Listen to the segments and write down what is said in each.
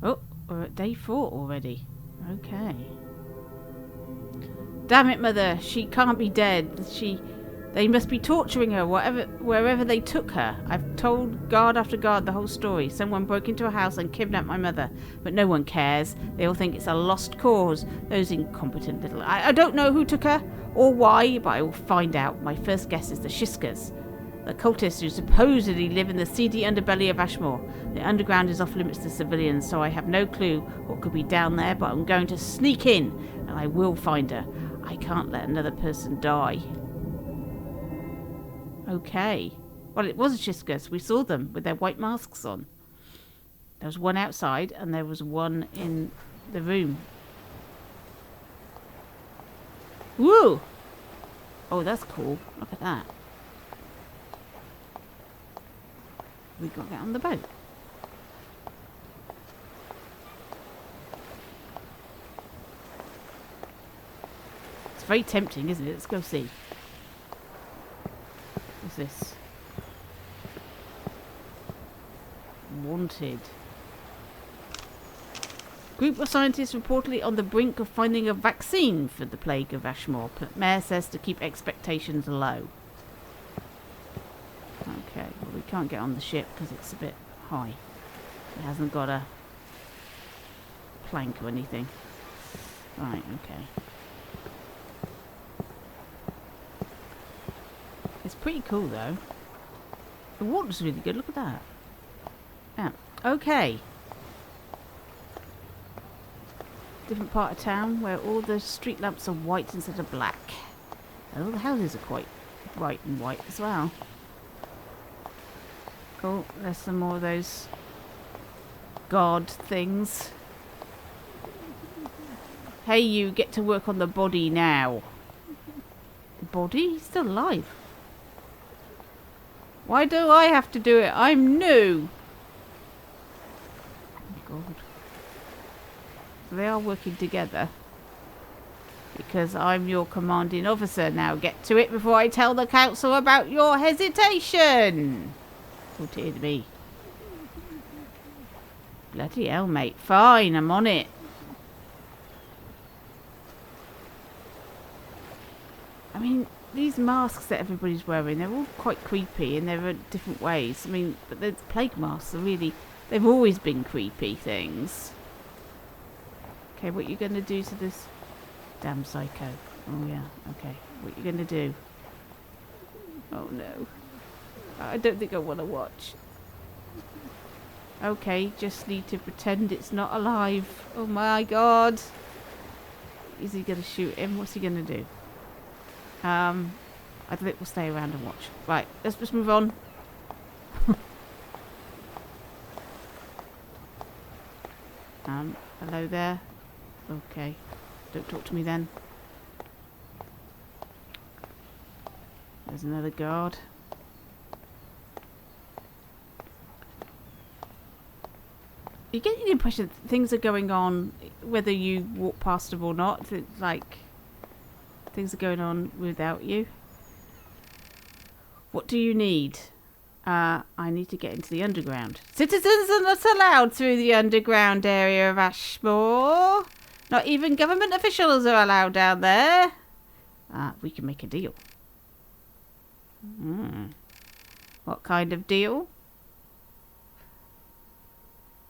Oh, we're at day 4 already. Okay. Damn it, Mother. She can't be dead. They must be torturing her wherever they took her. I've told guard after guard the whole story. Someone broke into a house and kidnapped my mother. But no one cares. They all think it's a lost cause. Those incompetent little... I don't know who took her or why, but I will find out. My first guess is the Shiskas. The cultists who supposedly live in the seedy underbelly of Ashmore. The underground is off limits to civilians, so I have no clue what could be down there, but I'm going to sneak in, and I will find her. I can't let another person die. Okay. Well, it was a Shiskas. We saw them with their white masks on. There was one outside, and there was one in the room. Woo! Oh, that's cool. Look at that. We got to get on the boat. It's very tempting, isn't it? Let's go see. What's this? Wanted. Group of scientists reportedly on the brink of finding a vaccine for the plague of Ashmore. Mayor says to keep expectations low. Okay, well, we can't get on the ship because it's a bit high. It hasn't got a plank or anything. Right, okay. It's pretty cool though. The water's really good, look at that. Yeah, okay. Different part of town where all the street lamps are white instead of black. And all the houses are quite bright and white as well. Cool, there's some more of those god things. Hey, you get to work on the body now. Body? He's still alive. Why do I have to do it? I'm new. Oh God. So they are working together. Because I'm your commanding officer. Now get to it before I tell the council about your hesitation. Oh dear me. Bloody hell, mate. Fine, I'm on it. I mean, these masks that everybody's wearing, they're all quite creepy in their different ways. I mean, but the plague masks are really... They've always been creepy things. Okay, what are you going to do to this damn psycho? Oh yeah, okay. What are you going to do? Oh no. I don't think I want to watch. Okay, just need to pretend it's not alive. Oh my God. Is he going to shoot him? What's he going to do? I think we'll stay around and watch. Right, let's just move on. Hello there. Okay. Don't talk to me then. There's another guard. You get the impression that things are going on whether you walk past them or not. It's like things are going on without you. What do you need? I need to get into the underground. Citizens are not allowed through the underground area of Ashmore. Not even government officials are allowed down there. We can make a deal. What kind of deal?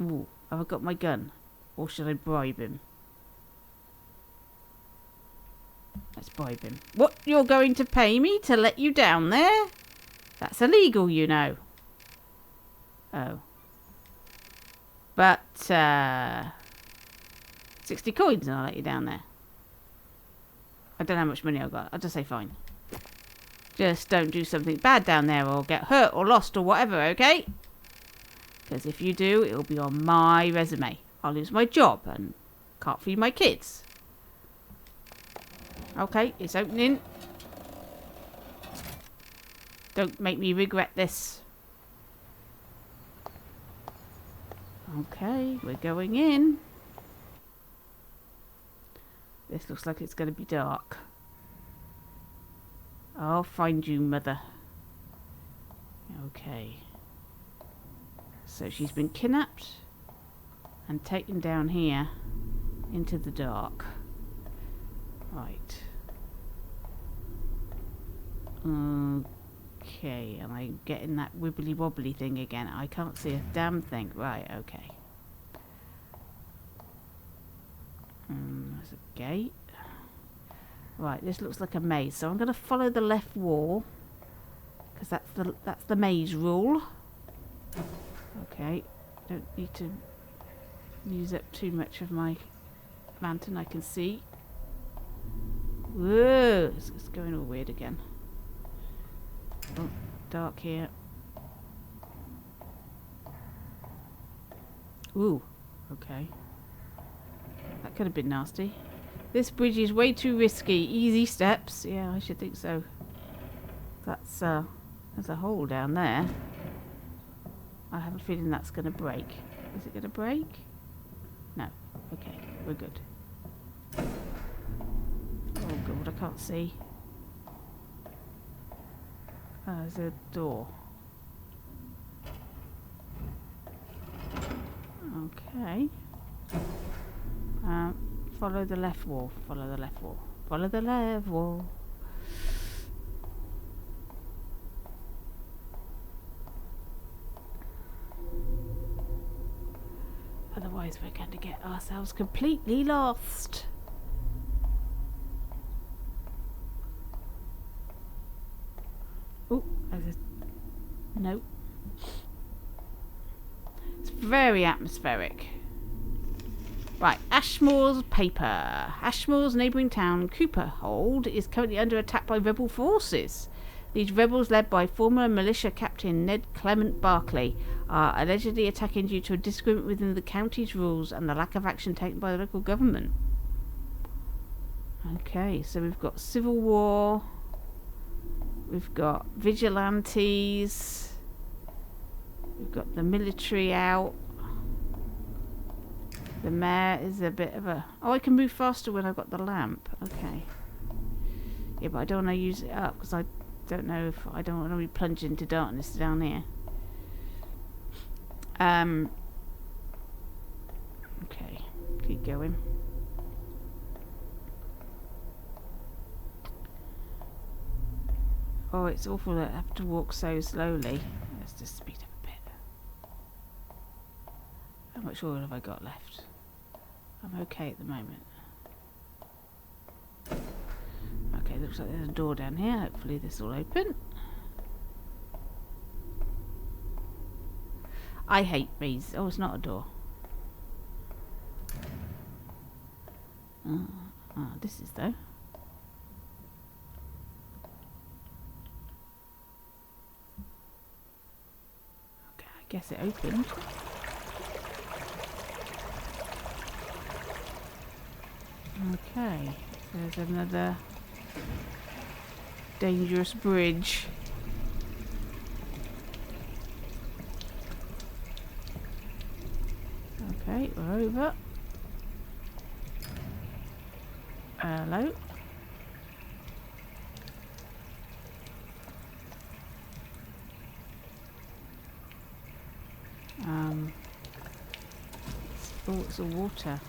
Ooh, have I got my gun? Or should I bribe him? Let's bribe him. What? You're going to pay me to let you down there? That's illegal, you know. Oh. But, 60 coins and I'll let you down there. I don't know how much money I've got. I'll just say fine. Just don't do something bad down there or get hurt or lost or whatever, okay? Because if you do, it'll be on my resume. I'll lose my job and can't feed my kids. Okay, it's opening. Don't make me regret this. Okay, we're going in. This looks like it's going to be dark. I'll find you, Mother. Okay. So she's been kidnapped. and taken down here into the dark. Right. Okay, am I getting that wibbly wobbly thing again? I can't see a damn thing. Right, okay. There's a gate. Right, this looks like a maze, so I'm going to follow the left wall, because that's the maze rule. Okay, don't need to use up too much of my lantern. I can see. Whoa, it's going all weird again. Oh, dark here. Ooh, okay. That could have been nasty. This bridge is way too risky. Easy steps. Yeah, I should think so. That's there's a hole down there. I have a feeling that's going to break. Is it going to break? No. Okay, we're good. Oh god, I can't see. There's a door. Okay. Follow the left wall. Follow the left wall. Follow the left wall. Otherwise we're going to get ourselves completely lost. Oh, there's a... No. It's very atmospheric. Right, Ashmore's paper. Ashmore's neighbouring town, Cooperhold, is currently under attack by rebel forces. These rebels, led by former militia captain Ned Clement Barclay, are allegedly attacking due to a disagreement within the county's rules and the lack of action taken by the local government. Okay, so we've got civil war, we've got vigilantes, we've got the military out. The mayor is a bit of a... Oh, I can move faster when I've got the lamp. Okay. Yeah, but I don't want to use it up because I don't know if... I don't want to be plunged into darkness down here. Okay. Keep going. Oh, it's awful that I have to walk so slowly. Let's just speed up a bit. How much oil have I got left? I'm okay at the moment. Okay, looks like there's a door down here. Hopefully this will open. I hate mazes. Oh, it's not a door. This is though. Okay, I guess it opened. Okay, there's another dangerous bridge. Okay, we're over. Hello. Oh, it's the water.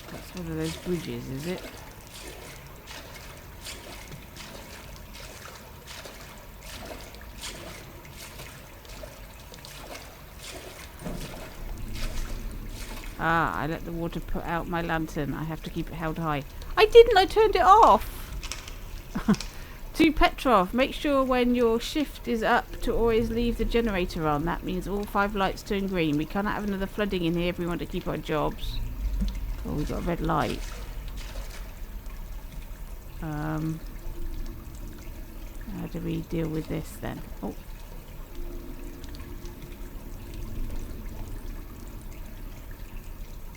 That's one of those bridges, is it? Ah, I let the water put out my lantern. I have to keep it held high. I didn't, I turned it off! To Petrov, make sure when your shift is up to always leave the generator on. That means all 5 lights turn green. We cannot have another flooding in here if we want to keep our jobs. Oh, we've got a red light. How do we deal with this then? Oh.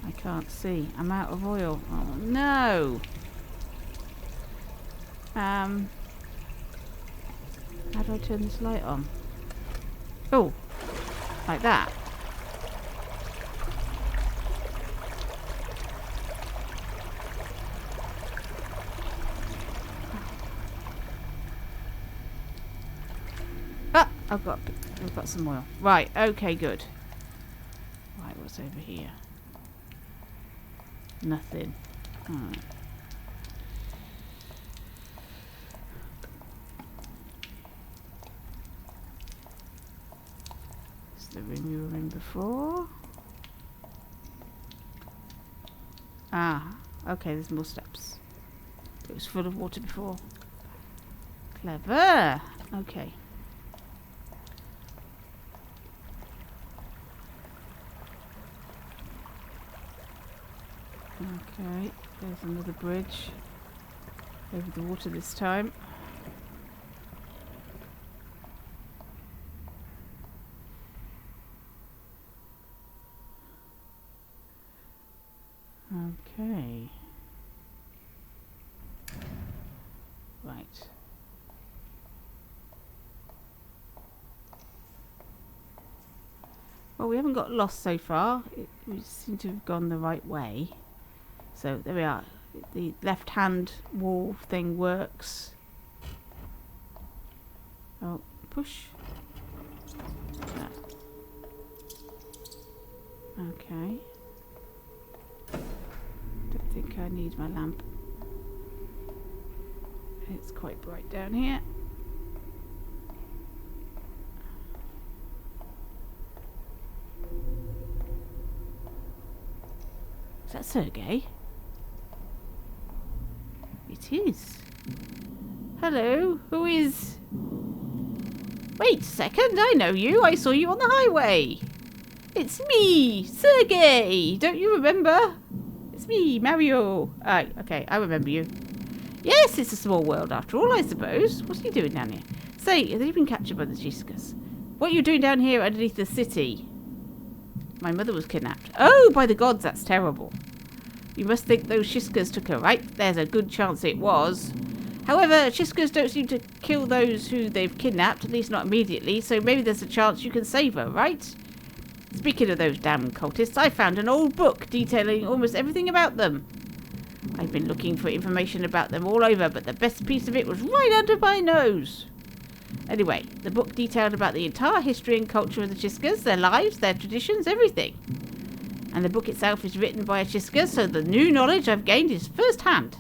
I can't see. I'm out of oil. Oh no! How do I turn this light on? Oh, like that. We've got some oil. Right, okay, good. Right, what's over here? Nothing. Alright. It's the room you were in before. Ah, okay, there's more steps. It was full of water before. Clever. Okay. Okay, there's another bridge. Over the water this time. Okay. Right. Well, we haven't got lost so far. We seem to have gone the right way. So there we are. The left-hand wall thing works. Oh, push. Ah. Okay. Don't think I need my lamp. It's quite bright down here. Is that Sergey? It is. Hello, who is... Wait a second, I know you. I saw you on the highway. It's me, Sergey. Don't you remember? It's me, Mario. Okay, I remember you. Yes, it's a small world after all, I suppose. What's he doing down here? Say, have you been captured by the Jiskas? What are you doing down here underneath the city? My mother was kidnapped. Oh, by the gods, that's terrible. You must think those Jiskas took her, right? There's a good chance it was. However, Jiskas don't seem to kill those who they've kidnapped, at least not immediately, so maybe there's a chance you can save her, right? Speaking of those damn cultists, I found an old book detailing almost everything about them. I've been looking for information about them all over, but the best piece of it was right under my nose. Anyway, the book detailed about the entire history and culture of the Jiskas, their lives, their traditions, everything. And the book itself is written by a Jiska, so the new knowledge I've gained is first-hand.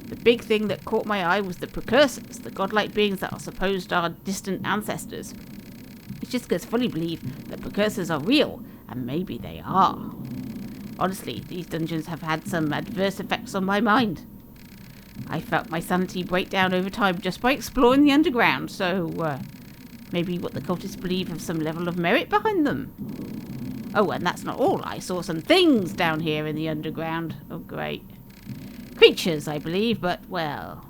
The big thing that caught my eye was the precursors, the godlike beings that are supposed our distant ancestors. The Jiskas fully believe that precursors are real, and maybe they are. Honestly, these dungeons have had some adverse effects on my mind. I felt my sanity break down over time just by exploring the underground, so maybe what the cultists believe have some level of merit behind them. Oh, and that's not all. I saw some things down here in the underground. Oh, great. Creatures, I believe, but, well,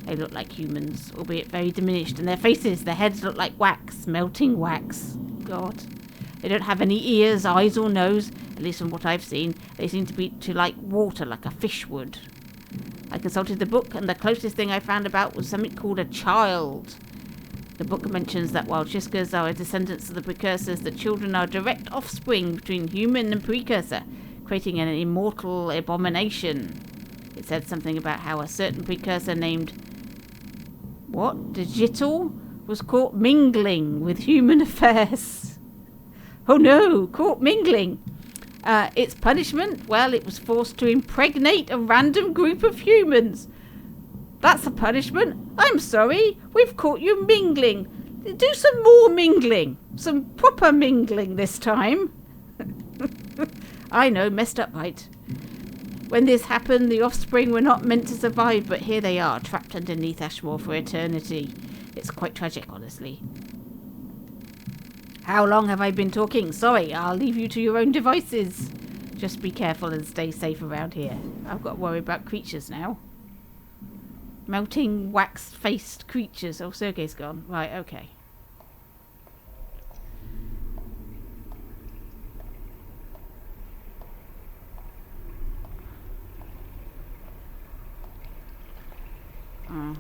they look like humans, albeit very diminished, and their faces, their heads look like wax, melting wax. God. They don't have any ears, eyes, or nose, at least from what I've seen. They seem to be like water, like a fish would. I consulted the book, and the closest thing I found about was something called a child. The book mentions that while Jiskas are descendants of the precursors, the children are direct offspring between human and precursor, creating an immortal abomination. It said something about how a certain precursor named... what? Digital? Was caught mingling with human affairs. Oh no, caught mingling. Its punishment? Well, it was forced to impregnate a random group of humans. That's a punishment. I'm sorry. We've caught you mingling. Do some more mingling. Some proper mingling this time. I know, messed up, right? When this happened, the offspring were not meant to survive, but here they are, trapped underneath Ashmore for eternity. It's quite tragic, honestly. How long have I been talking? Sorry, I'll leave you to your own devices. Just be careful and stay safe around here. I've got to worry about creatures now. Melting, wax-faced creatures. Oh, Sergey's gone. Right, okay. Huh.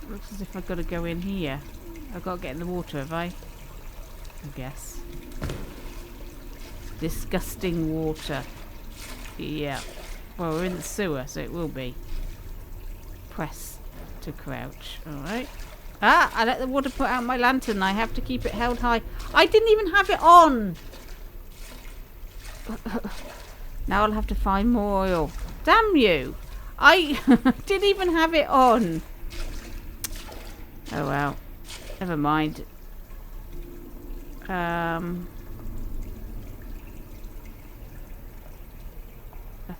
Looks as if I've got to go in here. I've got to get in the water, have I? I guess. Disgusting water. Yeah. Well, we're in the sewer, so it will be. Press to crouch. Alright. Ah, I let the water put out my lantern. I have to keep it held high. I didn't even have it on. Now I'll have to find more oil. Damn you. I didn't even have it on. Oh well. Never mind. I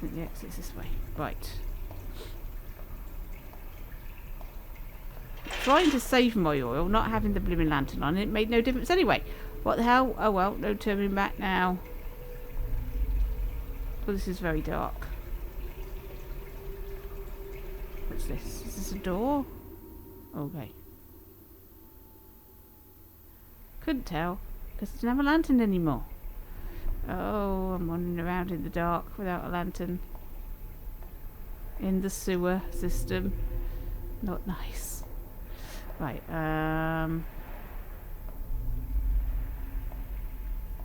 think the exit's this way. Right. Trying to save my oil, not having the blooming lantern on, it made no difference anyway. What the hell? Oh well, no turning back now. Well, this is very dark. What's this? Is this a door? Okay. Couldn't tell, because I didn't have a lantern anymore. Oh, I'm wandering around in the dark without a lantern. In the sewer system. Not nice. Right,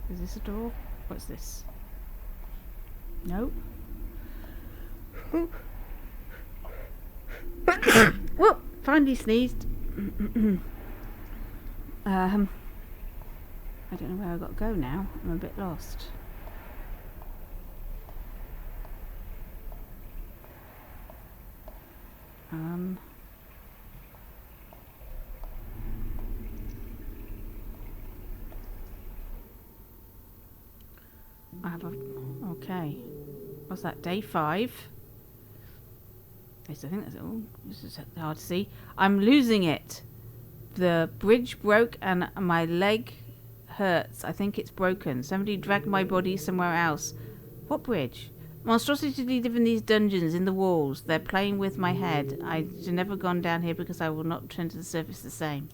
is this a door? What's this? No. Whoop! Finally sneezed. I don't know where I've got to go now. I'm a bit lost. Okay. What's that? Day 5. Yes, I think that's all. This is hard to see. I'm losing it. The bridge broke and my leg hurts. I think it's broken. Somebody dragged my body somewhere else. What bridge? Monstrosities live in these dungeons in the walls. They're playing with my head. I've never gone down here because I will not return to the surface the same.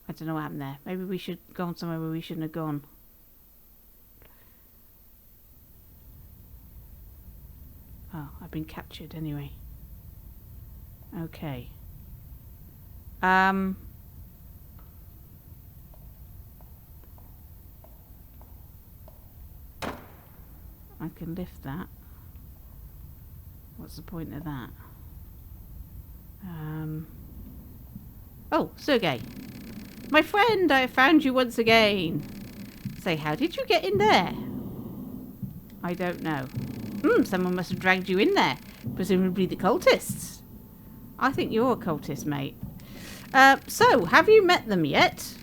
I don't know what happened there. Maybe we should go on somewhere where we shouldn't have gone. Oh, I've been captured anyway. Okay. I can lift that. What's the point of that? Oh, Sergey. My friend, I have found you once again. Say, how did you get in there? I don't know. Someone must have dragged you in there. Presumably the cultists. I think you're a cultist, mate. So, have you met them yet?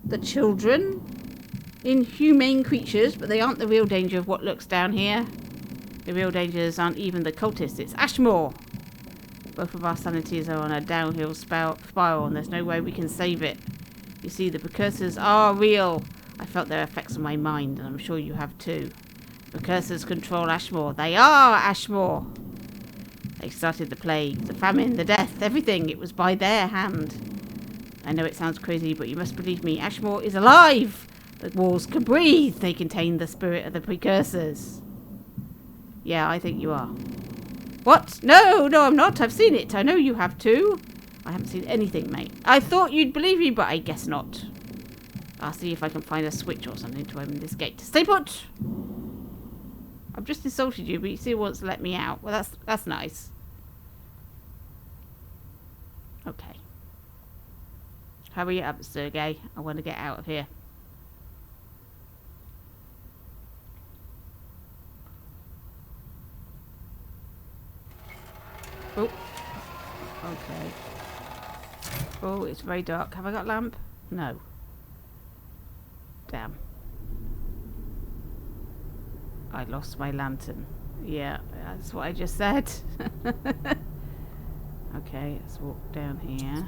The children? Inhumane creatures, but they aren't the real danger of what looks down here. The real dangers aren't even the cultists, it's Ashmore. Both of our sanities are on a downhill spiral and there's no way we can save it. You see, the precursors are real. I felt their effects on my mind, and I'm sure you have too. Precursors control Ashmore. They are Ashmore. They started the plague, the famine, the death, everything. It was by their hand. I know it sounds crazy, but you must believe me. Ashmore is alive. The walls can breathe. They contain the spirit of the precursors. Yeah, I think you are. What? No, I'm not. I've seen it. I know you have too. I haven't seen anything, mate. I thought you'd believe me, but I guess not. I'll see if I can find a switch or something to open this gate. Stay put! I've just insulted you, but you still wants to let me out. Well, that's nice. Okay. Hurry up, Sergey. I want to get out of here. Oh. Okay. Oh, it's very dark. Have I got a lamp? No. Damn. I lost my lantern. Yeah, that's what I just said. Okay, let's walk down here.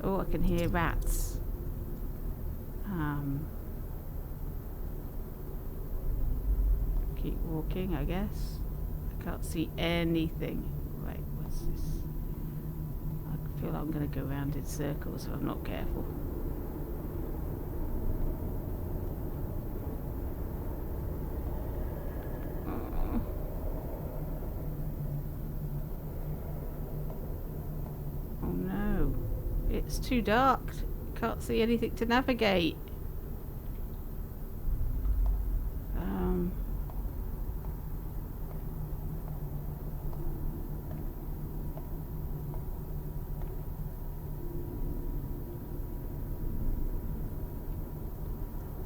Oh, I can hear rats. Keep walking, I guess. I can't see anything. Right, what's this? I feel like I'm going to go around in circles if I'm not careful. Oh no. It's too dark. can't see anything to navigate.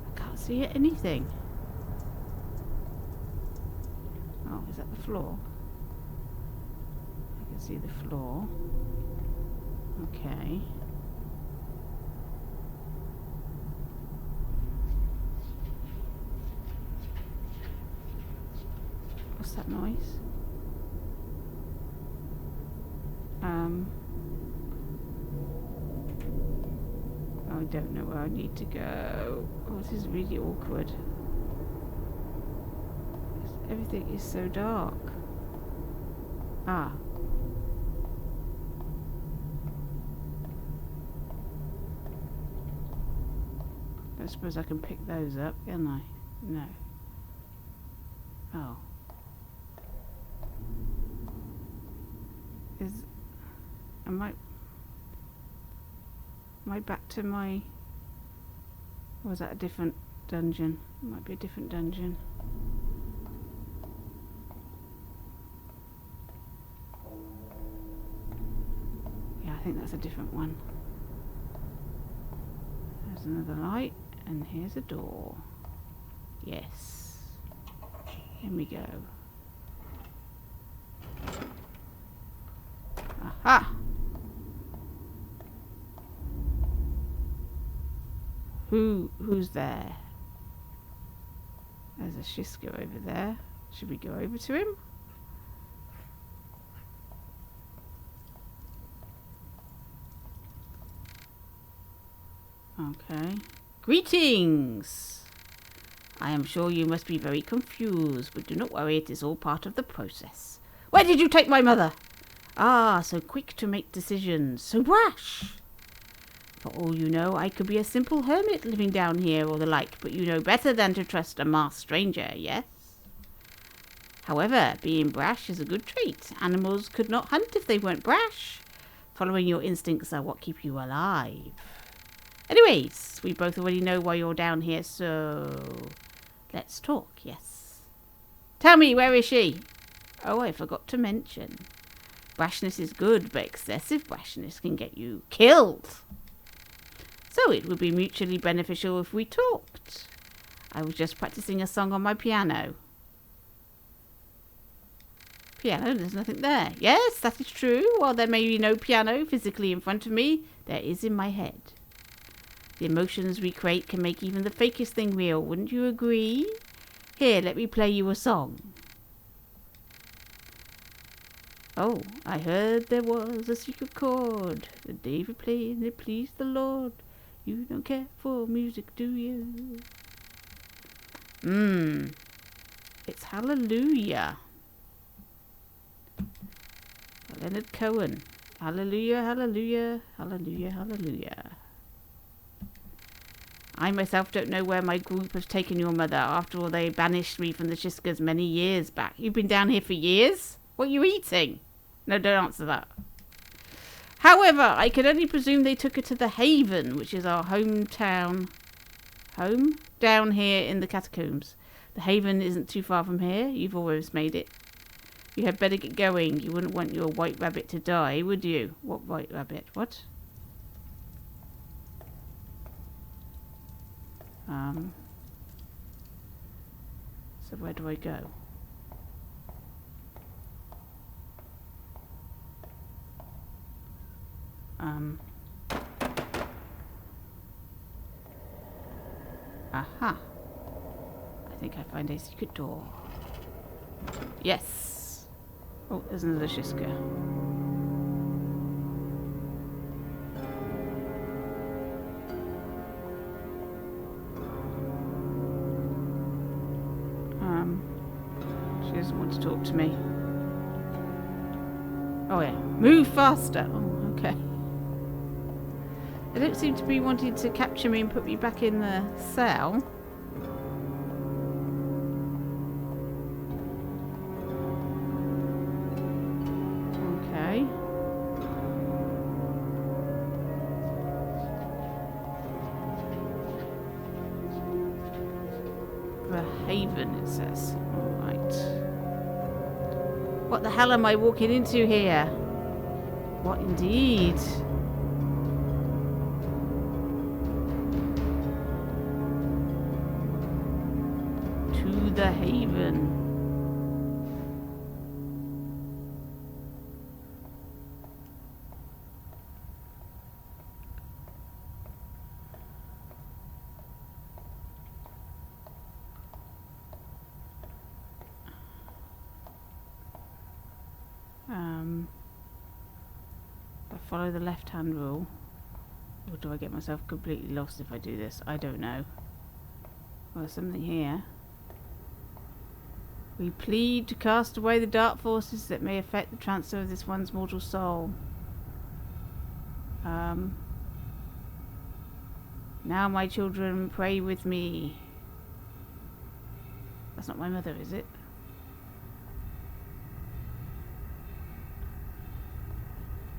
I can't see anything. Oh, is that the floor? I can see the floor. Okay. What's that noise? I don't know where I need to go. Oh, this is really awkward. Everything is so dark. Ah. I suppose I can pick those up, can I? No. Oh. Am I back to my... Or was that a different dungeon? It might be a different dungeon. Yeah, I think that's a different one. There's another light, and here's a door. Yes. Here we go. Aha! Who's there? There's a Shiska over there. Should we go over to him? Okay. Greetings! I am sure you must be very confused, but do not worry, it is all part of the process. Where did you take my mother? Ah, so quick to make decisions, so rash! For all you know, I could be a simple hermit living down here or the like, but you know better than to trust a masked stranger, yes? However, being brash is a good trait. Animals could not hunt if they weren't brash. Following your instincts are what keep you alive. Anyways, we both already know why you're down here, so... let's talk, yes? Tell me, where is she? Oh, I forgot to mention. Brashness is good, but excessive brashness can get you killed. So it would be mutually beneficial if we talked. I was just practicing a song on my piano. Piano? There's nothing there. Yes, that is true. While there may be no piano physically in front of me, there is in my head. The emotions we create can make even the fakest thing real. Wouldn't you agree? Here, let me play you a song. Oh, I heard there was a secret chord that David played and it pleased the Lord. You don't care for music, do you? It's Hallelujah. Leonard Cohen. Hallelujah, hallelujah, hallelujah, hallelujah. I myself don't know where my group has taken your mother. After all, they banished me from the Shiskas many years back. You've been down here for years? What are you eating? No, don't answer that. However, I can only presume they took her to the Haven, which is our hometown. Home? Down here in the catacombs. The Haven isn't too far from here. You've almost made it. You had better get going. You wouldn't want your white rabbit to die, would you? What white rabbit? What? So where do I go? Aha. I think I find a secret door. Yes. Oh, there's another Shiska. She doesn't want to talk to me. Oh yeah, move faster. Oh, okay. They don't seem to be wanting to capture me and put me back in the cell. Okay. Haven, it says. Alright. What the hell am I walking into here? What indeed? To the Haven. If I follow the left-hand rule, or do I get myself completely lost if I do this? I don't know. Well, there's something here. We plead to cast away the dark forces that may affect the transfer of this one's mortal soul. Now, my children, pray with me. That's not my mother, is it?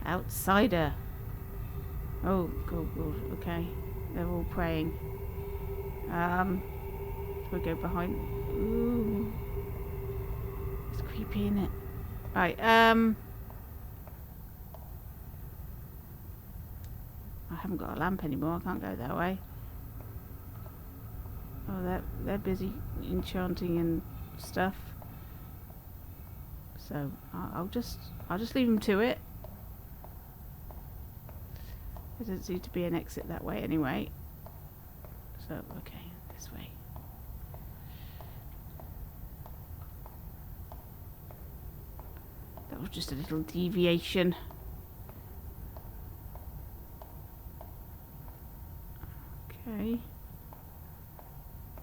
Outsider. Oh, cool, okay. They're all praying. Should we go behind? Ooh. It's creepy, isn't it? Right, I haven't got a lamp anymore. I can't go that way. Oh, they're busy enchanting and stuff. So I'll just leave them to it. There doesn't seem to be an exit that way anyway. So okay, this way. That was just a little deviation. Okay.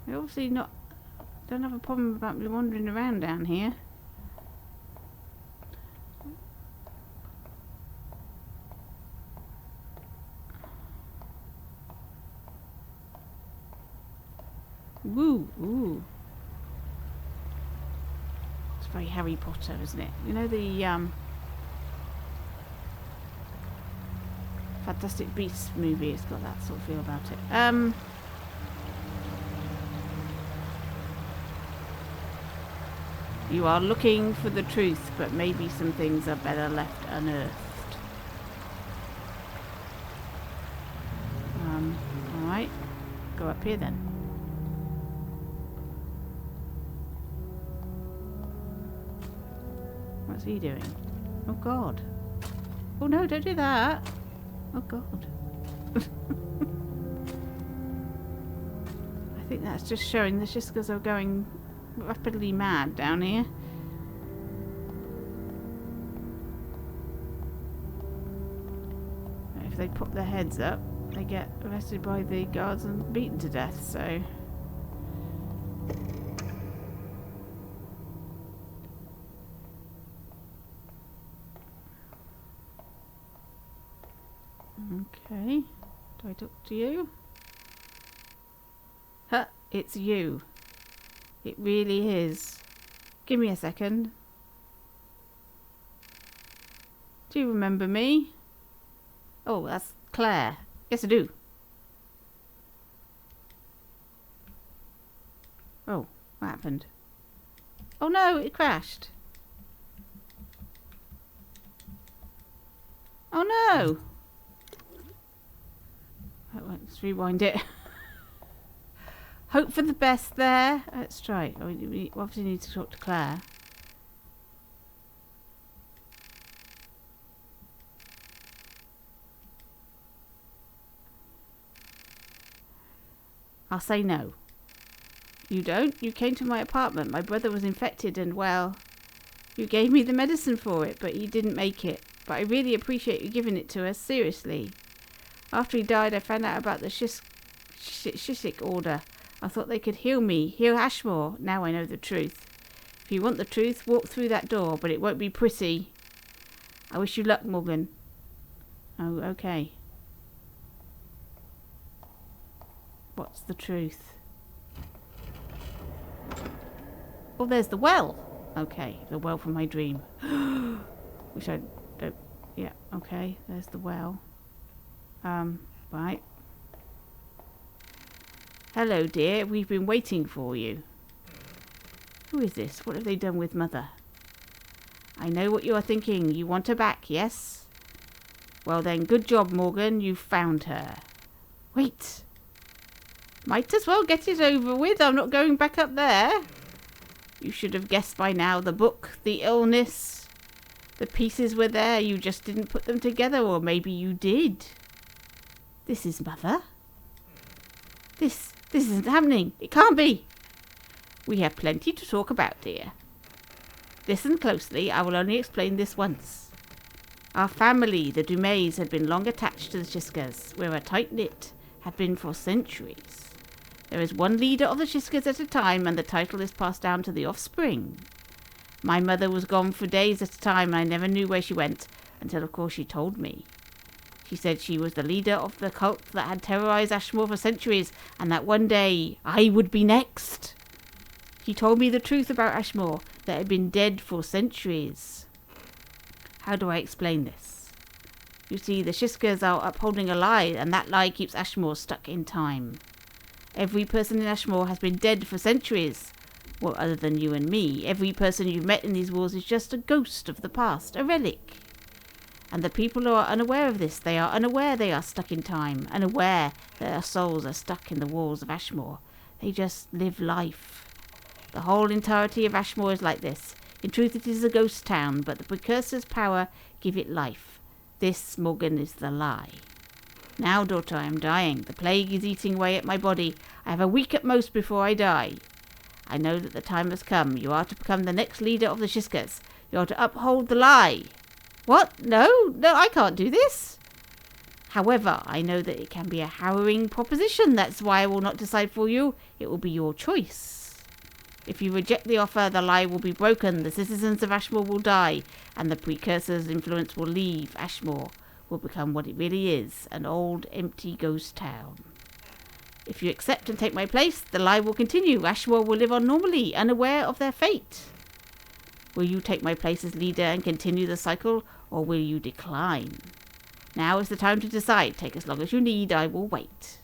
I obviously don't have a problem about me wandering around down here. Woo, ooh. It's very Harry Potter, isn't it? You know the Fantastic Beasts movie, it's got that sort of feel about it. You are looking for the truth, but maybe some things are better left unearthed. Alright. Go up here then. What's he doing? Oh God. Oh no, don't do that. Oh God. I think that's just showing the Shiskas are going rapidly mad down here. If they pop their heads up, they get arrested by the guards and beaten to death, so... Okay. Do I talk to you? Huh, it's you. It really is. Give me a second. Do you remember me? Oh, that's Claire. Yes, I do. Oh, what happened? Oh no, it crashed. Oh no! Right, let's rewind it. Hope for the best there. Let's try. Oh, we obviously need to talk to Claire. I'll say no. You don't? You came to my apartment. My brother was infected and, well, you gave me the medicine for it, but he didn't make it. But I really appreciate you giving it to us. Seriously. After he died, I found out about the Shishik order. I thought they could heal me, heal Ashmore. Now I know the truth. If you want the truth, walk through that door, but it won't be pretty. I wish you luck, Morgan. Oh, okay. What's the truth? Oh, there's the well. Okay, the well from my dream. Which I don't... Yeah, okay, there's the well. Right. Hello, dear. We've been waiting for you. Who is this? What have they done with Mother? I know what you are thinking. You want her back, yes? Well then, good job, Morgan. You found her. Wait. Might as well get it over with. I'm not going back up there. You should have guessed by now. The book, the illness, the pieces were there. You just didn't put them together, or maybe you did. This is Mother. This isn't happening. It can't be. We have plenty to talk about, dear. Listen closely. I will only explain this once. Our family, the Dumays, had been long attached to the Shiskas. We're a tight-knit, have been for centuries. There is one leader of the Shiskas at a time, and the title is passed down to the offspring. My mother was gone for days at a time, and I never knew where she went, until of course she told me. She said she was the leader of the cult that had terrorized Ashmore for centuries, and that one day I would be next. She told me the truth about Ashmore, that it had been dead for centuries. How do I explain this? You see, the Shiskas are upholding a lie, and that lie keeps Ashmore stuck in time. Every person in Ashmore has been dead for centuries. Well, other than you and me, every person you've met in these walls is just a ghost of the past, a relic. And the people who are unaware of this, they are unaware they are stuck in time, unaware that their souls are stuck in the walls of Ashmore. They just live life. The whole entirety of Ashmore is like this. In truth, it is a ghost town, but the precursor's power give it life. This, Morgan, is the lie. Now, daughter, I am dying. The plague is eating away at my body. I have a week at most before I die. I know that the time has come. You are to become the next leader of the Shiskas. You are to uphold the lie. What? No, I can't do this. However, I know that it can be a harrowing proposition. That's why I will not decide for you. It will be your choice. If you reject the offer, the lie will be broken, the citizens of Ashmore will die, and the precursor's influence will leave. Ashmore will become what it really is, an old, empty ghost town. If you accept and take my place, the lie will continue. Ashmore will live on normally, unaware of their fate. Will you take my place as leader and continue the cycle, or will you decline? Now is the time to decide. Take as long as you need. I will wait.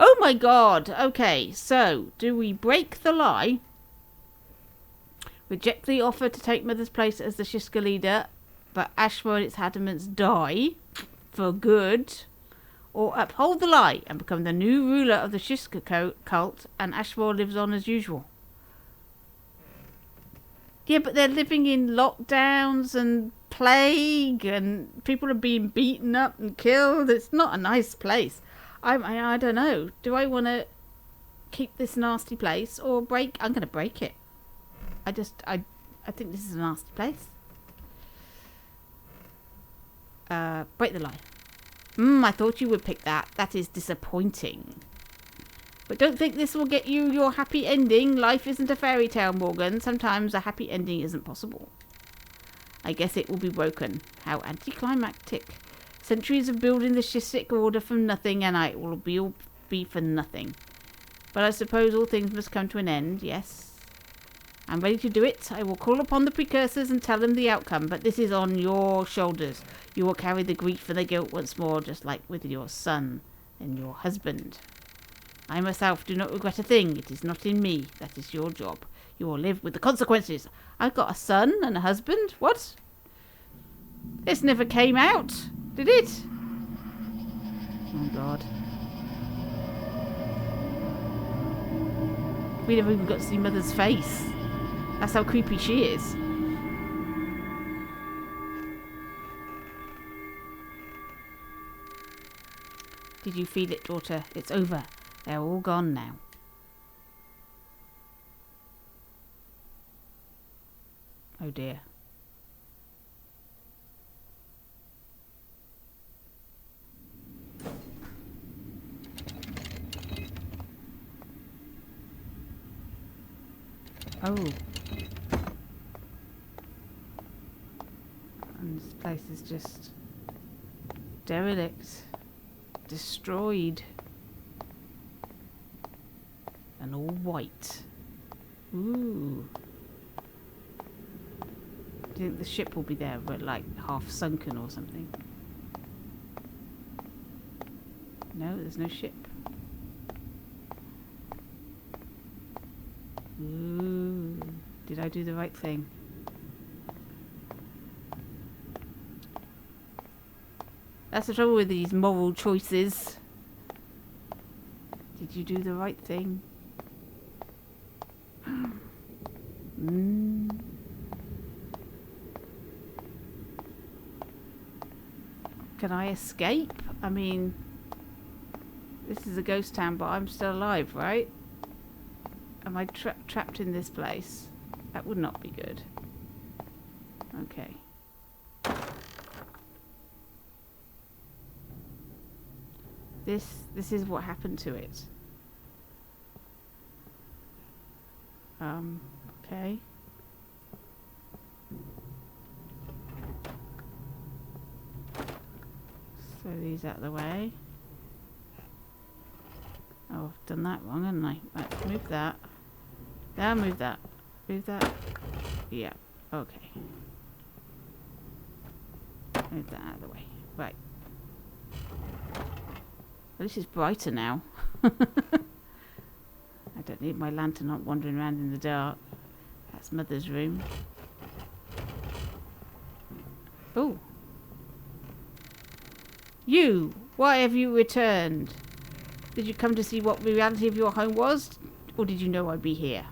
Oh my God! Okay, so do we break the lie, reject the offer to take Mother's place as the Shiska leader, but Ashmore and its inhabitants die for good, or uphold the lie and become the new ruler of the Shiska cult and Ashmore lives on as usual? Yeah, but they're living in lockdowns and plague and people are being beaten up and killed. It's not a nice place. I don't know. Do I want to keep this nasty place or break? I'm going to break it. I think this is a nasty place. Break the lie. I thought you would pick that. That is disappointing. But don't think this will get you your happy ending. Life isn't a fairy tale, Morgan. Sometimes a happy ending isn't possible. I guess it will be broken. How anticlimactic. Centuries of building the Shistic order from nothing, and it will all be for nothing. But I suppose all things must come to an end, yes? I'm ready to do it. I will call upon the precursors and tell them the outcome, but this is on your shoulders. You will carry the grief and the guilt once more, just like with your son and your husband. I myself do not regret a thing. It is not in me. That is your job. You will live with the consequences. I've got a son and a husband. What? This never came out. Did it? Oh God. We never even got to see Mother's face. That's how creepy she is. Did you feel it, daughter? It's over. They're all gone now. Oh dear. Oh. And this place is just derelict, destroyed, and all white. Ooh. Do you think the ship will be there, but like half sunken or something? No, there's no ship. Ooh, did I do the right thing? That's the trouble with these moral choices. Did you do the right thing? Can I escape? I mean, this is a ghost town, but I'm still alive, right? Am I trapped in this place? That would not be good. Okay. This is what happened to it. Okay. Throw these out of the way. Oh, I've done that wrong, haven't I? Right, move that. Now move that. Move that. Yeah. Okay. Move that out of the way. Right. Well, this is brighter now. I don't need my lantern not wandering around in the dark. That's Mother's room. Oh. You! Why have you returned? Did you come to see what the reality of your home was? Or did you know I'd be here?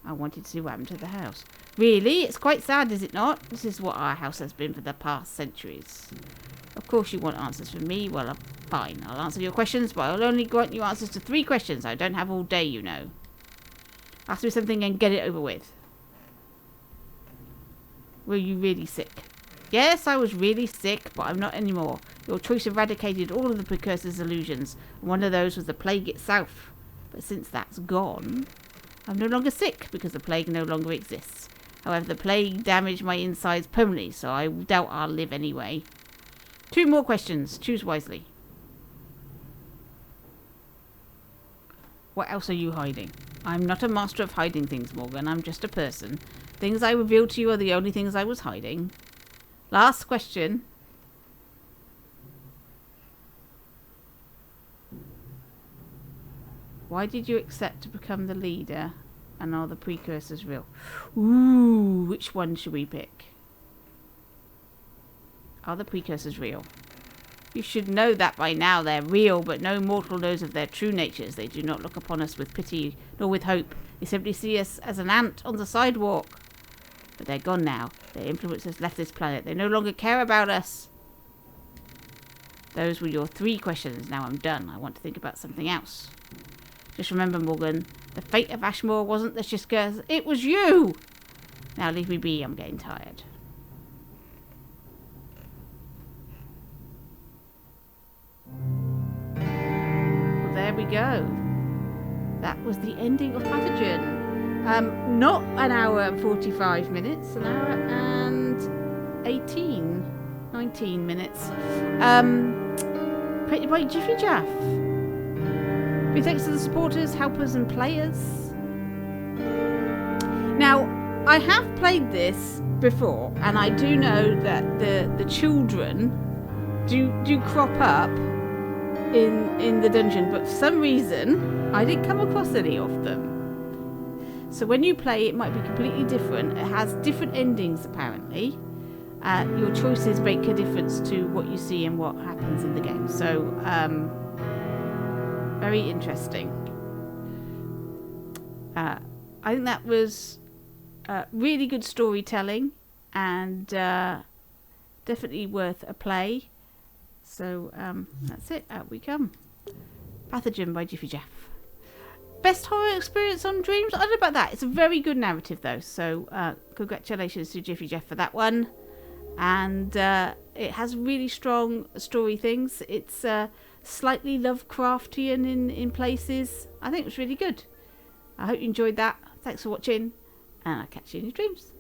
I wanted to see what happened to the house. Really? It's quite sad, is it not? This is what our house has been for the past centuries. Of course you want answers from me. Well, fine. I'll answer your questions, but I'll only grant you answers to 3 questions. I don't have all day, you know. Ask me something and get it over with. Were you really sick? Yes, I was really sick, but I'm not anymore. Your choice eradicated all of the precursor's illusions. One of those was the plague itself. But since that's gone, I'm no longer sick because the plague no longer exists. However, the plague damaged my insides permanently, so I doubt I'll live anyway. 2 more questions. Choose wisely. What else are you hiding? I'm not a master of hiding things, Morgan. I'm just a person. Things I revealed to you are the only things I was hiding. Last question. Why did you accept to become the leader? And are the precursors real? Ooh, which one should we pick? Are the precursors real? You should know that by now. They're real, but no mortal knows of their true natures. They do not look upon us with pity nor with hope. They simply see us as an ant on the sidewalk. But they're gone now. Their influence has left this planet. They no longer care about us. Those were your 3 questions. Now I'm done. I want to think about something else. Just remember, Morgan, the fate of Ashmore wasn't the Shiskers. It was you! Now leave me be. I'm getting tired. Well, there we go. That was the ending of Pathogen. Not an hour and 45 minutes, an hour and 19 minutes. Created by Jiffy Jaff. Big thanks to the supporters, helpers and players. Now, I have played this before, and I do know that the children do crop up in the dungeon, but for some reason I didn't come across any of them. So when you play, it might be completely different. It has different endings, apparently. Your choices make a difference to what you see and what happens in the game. So, very interesting. I think that was really good storytelling and definitely worth a play. So, that's it. Out we come. Pathogen by Jiffy Jaff. Best horror experience on Dreams? I don't know about that. It's a very good narrative, though. So, congratulations to Jiffy Jaff for that one. And it has really strong story things. It's slightly Lovecraftian in places. I think it was really good. I hope you enjoyed that. Thanks for watching. And I'll catch you in your dreams.